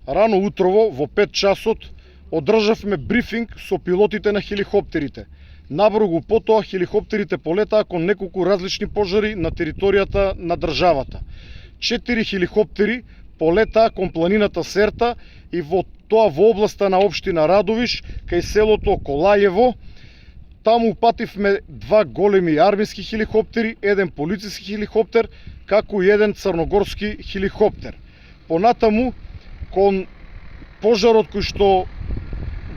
Рано утрово во 5 часот одржавме брифинг со пилотите на хеликоптерите. Наброгу потоа хеликоптерите полетаа кон неколку различни пожари на територијата на државата. 4 хеликоптери полетаа кон планината Серта и во областа на општина Радовиш, кај селото Колајево. Таму упативме 2 големи армиски хеликоптери, 1 полициски хеликоптер, како и 1 црногорски хеликоптер. Понатаму, кон пожарот кој што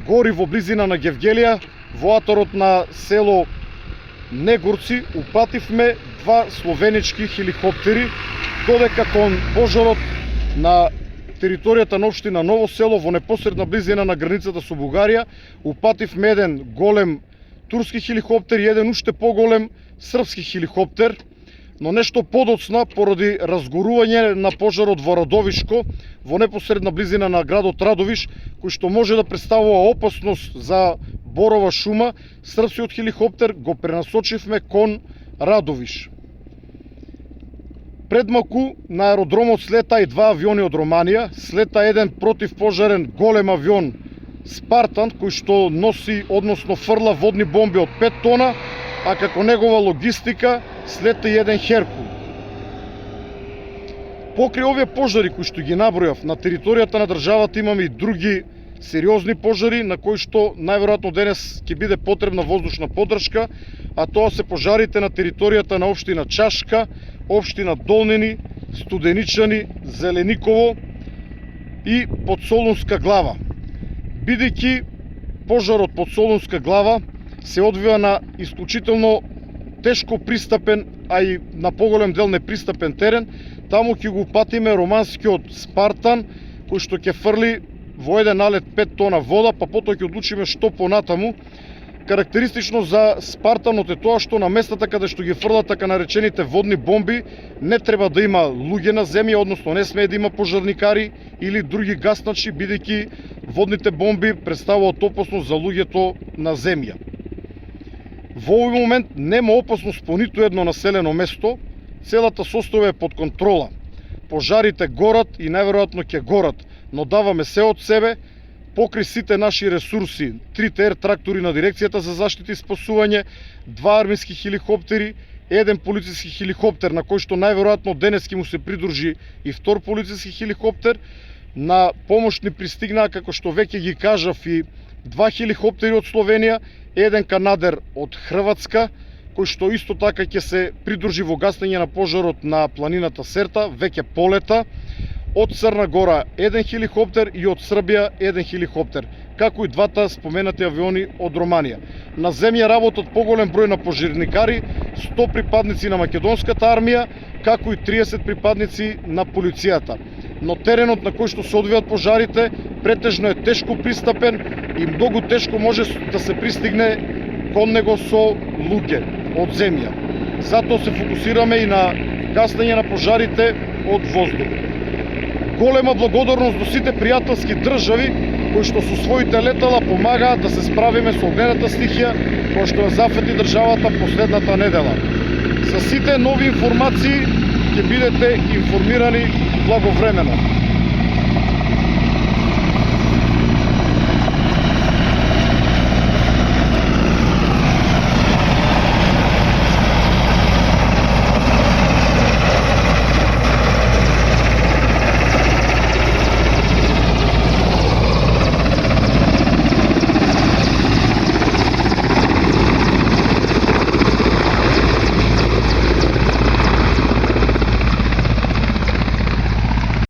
гори во близина на Гевгелија, во аторот на село Негорци, упативме 2 словенички хеликоптери, додека кон пожарот на територијата на општина Ново село во непосредна близина на границата со Бугарија, упативме 1 голем турски хеликоптер и 1 уште поголем српски хеликоптер, но нешто подоцна поради разгорување на пожарот во Радовишко, во непосредна близина на градот Радовиш, кој што може да представува опасност за борова шума, српскиот хеликоптер го пренасочивме кон Радовиш. Предмалку на аеродромот слета и 2 авиони од Романија, слета 1 противпожарен голем авион Спартан, кој што носи, односно фрла водни бомби од 5 тона, а како негова логистика слета и 1 Херкул. Покрај овие пожари кои што ги набројав, на територијата на државата имаме и други сериозни пожари, на кои што најверојатно денес ќе биде потребна воздушна поддршка, а тоа се пожарите на територијата на општина Чашка, општина Долнини, Студеничани, Зелениково и Подсолунска глава. Бидејќи пожарот под Солунска глава се одвива на исклучително тешко пристапен, а и на поголем дел непристапен терен, таму ќе го упатиме романскиот Спартан, кој што ќе фрли во еден налет 5 тона вода, па потоа ќе одлучиме што понатаму. Карактеристично за Спартанот е тоа што на местата каде што ги фрлат така наречените водни бомби не треба да има луѓе на земја, односно не смее да има пожарникари или други гасначи, бидејќи водните бомби представуваат опасност за луѓето на земја. Во овој момент нема опасност по ниту едно населено место, целата состојба е под контрола. Пожарите горат и најверојатно ќе горат, но даваме се од себе, покрај сите наши ресурси, 3 ТР трактори на дирекцијата за заштита и спасување, 2 армиски хеликоптери, 1 полициски хеликоптер, на кој што најверојатно денес ќе му се придружи и 2 полициски хеликоптер. На помош ни пристигнаа, како што веќе ги кажав, и 2 хеликоптери од Словенија, 1 канадер од Хрватска, кој што исто така ќе се придружи во гаснење на пожарот на планината Серта, веќе полета. Од Црна Гора 1 хеликоптер и од Србија 1 хеликоптер, како и 2 споменати авиони од Романија. На земја работат поголем број на пожарникари, 100 припадници на македонската армија, како и 30 припадници на полицијата. Но теренот на кој што се одвијат пожарите претежно е тешко пристапен и многу тешко може да се пристигне кон него со луѓе од земја. Затоа се фокусираме и на гаснење на пожарите од воздух. Голема благодарност до сите пријателски држави кои што со своите летала помагаат да се справиме со огнената стихија која што ја зафати државата последната недела. За сите нови информации ќе бидете информирани благовремено.